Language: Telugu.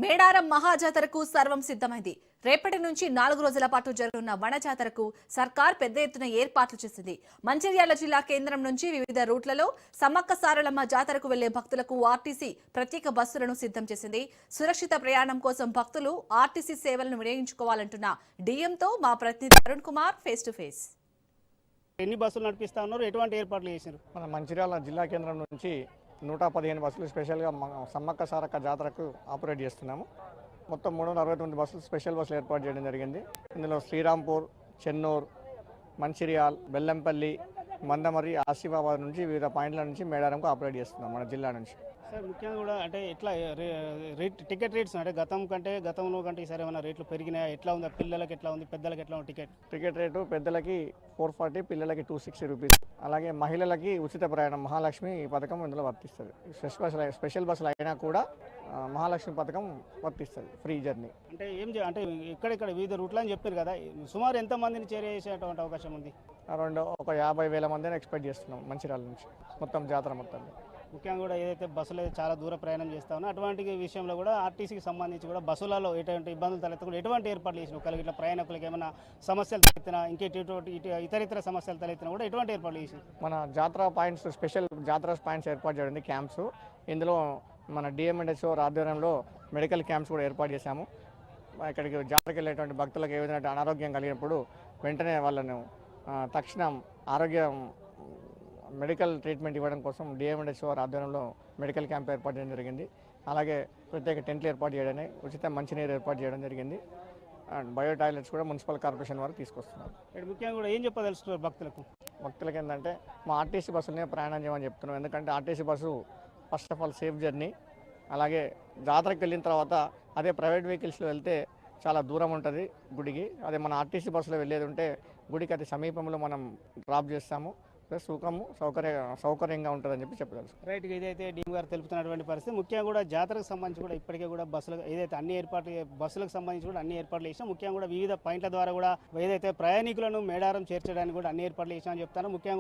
మేడారం మహాజాతరకు సర్వం సిద్ధమైంది. రేపటి నుంచి 4 రోజుల పాటు జరగనున్న వనజాతరకు సర్కార్ పెద్ద ఎత్తున ఏర్పాట్లు చేసింది. మంచిర్యాల జిల్లా కేంద్రం నుంచి వివిధ రూట్లలో సమ్మక్క సారలమ్మ జాతరకు వెళ్లే భక్తులకు ఆర్టీసీ ప్రత్యేక బస్సులను సిద్ధం చేసింది. సురక్షిత ప్రయాణం కోసం భక్తులు ఆర్టీసీ సేవలను వినియోగించుకోవాలంటున్న డీఎంతో మా ప్రతినిధి Arun Kumar face to face. ఎన్ని బస్సులు నడిపిస్తా ఉన్నారు, ఎటువంటి ఏర్పాట్లు చేశారు? మన మంచిర్యాల జిల్లా కేంద్రం నుంచి 115 బస్సులు స్పెషల్గా సమ్మక్క సారక్క జాతరకు ఆపరేట్ చేస్తున్నాము. మొత్తం 369 బస్సులు స్పెషల్ బస్సులు ఏర్పాటు చేయడం జరిగింది. ఇందులో శ్రీరాంపూర్, చెన్నూరు, మంచిర్యాల్, బెల్లంపల్లి, మందమర్రి, ఆసిఫాబాద్ నుంచి వివిధ పాయింట్ల నుంచి మేడారంకు ఆపరేట్ చేస్తున్నాం మన జిల్లా నుంచి. సార్ ముఖ్యంగా కూడా అంటే ఎట్లా టికెట్ రేట్స్ అంటే గతంలో కంటే ఈసారి ఏమైనా రేట్లు పెరిగినాయా? ఎట్లా ఉంది? పిల్లలకి ఎట్లా ఉంది, పెద్దలకి ఎట్లా ఉంది టికెట్ రేటు పెద్దలకి 440, పిల్లలకి 260 రూపీస్. అలాగే మహిళలకి ఉచిత ప్రయాణం మహాలక్ష్మి పథకం ఇందులో వర్తిస్తుంది. స్పెషల్ బస్సులు అయినా కూడా మహాలక్ష్మి పథకం వర్తిస్తుంది, ఫ్రీ జర్నీ. అంటే అంటే ఇక్కడిక్కడ వివిధ రూట్లు అని చెప్పారు కదా, సుమారు ఎంత మందిని చేరేసేటువంటి అవకాశం ఉంది? అరౌండ్ ఒక 50,000 మందిని ఎక్స్పెక్ట్ చేస్తున్నాం మంచిర్యాల నుంచి మొత్తం జాతర మొత్తం. ముఖ్యంగా కూడా ఏదైతే బస్సులు చాలా దూర ప్రయాణం చేస్తా ఉన్నా అటువంటి విషయంలో కూడా ఆర్టీసీకి సంబంధించి కూడా బస్సులలో ఎటువంటి ఇబ్బందులు తలెత్తకుండా ఎటువంటి ఏర్పాట్లు చేసిన ఒకరికి ఇట్లా ప్రయాణికులకు ఏమైనా సమస్యలు తలెత్తినా ఇతర సమస్యలు తలెత్తినా కూడా ఎటువంటి ఏర్పాట్లు చేసి మన జాతర పాయింట్స్ స్పెషల్ జాతర పాయింట్స్ ఏర్పాటు చేయడం క్యాంప్స్. ఇందులో మన డిఎంఎన్హెచ్ఓ ఆధ్వర్యంలో మెడికల్ క్యాంప్స్ కూడా ఏర్పాటు చేశాము. ఇక్కడికి జాతరకి వెళ్ళేటువంటి భక్తులకు ఏ విధంగా అనారోగ్యం కలిగినప్పుడు వెంటనే వాళ్ళను తక్షణం మెడికల్ ట్రీట్మెంట్ ఇవ్వడం కోసం డిఎంఎన్హెచ్ఓ ఆధ్వర్యంలో మెడికల్ క్యాంప్ ఏర్పాటు చేయడం జరిగింది. అలాగే ప్రత్యేక టెంట్లు ఏర్పాటు చేయడమే, ఉచిత మంచినీరు ఏర్పాటు చేయడం జరిగింది. అండ్ బయో టాయిలెట్స్ కూడా మున్సిపల్ కార్పొరేషన్ వారు తీసుకొస్తున్నారు. ముఖ్యంగా కూడా ఏం చెప్పదలుచుకున్నారు భక్తులకు ఏంటంటే మా ఆర్టీసీ బస్సులనే ప్రయాణం చేయమని చెప్తున్నాం. ఎందుకంటే RTC bus first of all safe journey. అలాగే జాతరకు వెళ్ళిన తర్వాత అదే ప్రైవేట్ వెహికల్స్లో వెళ్తే చాలా దూరం ఉంటుంది గుడికి. అదే మన ఆర్టీసీ బస్సులో వెళ్ళేది ఉంటే గుడికి అతి సమీపంలో మనం డ్రాప్ చేస్తాము. ప్లస్ సౌకర్యంగా ఉంటుందని చెప్పదలుచు. రైట్, ఇదైతే డీఎం గారు తెలుపుతున్నటువంటి పరిస్థితి. ముఖ్యంగా కూడా జాతరకు సంబంధించి కూడా ఇప్పటికే కూడా బస్సులకు ఏదైతే బస్సులకు సంబంధించి కూడా అన్ని ఏర్పాట్లు చేసినా, ముఖ్యంగా కూడా వివిధ పాయింట్ల ద్వారా కూడా ఏదైతే ప్రయాణికులను మేడారం చేర్చడానికి కూడా అన్ని ఏర్పాట్లు చేసినా అని చెప్తాను. ముఖ్యంగా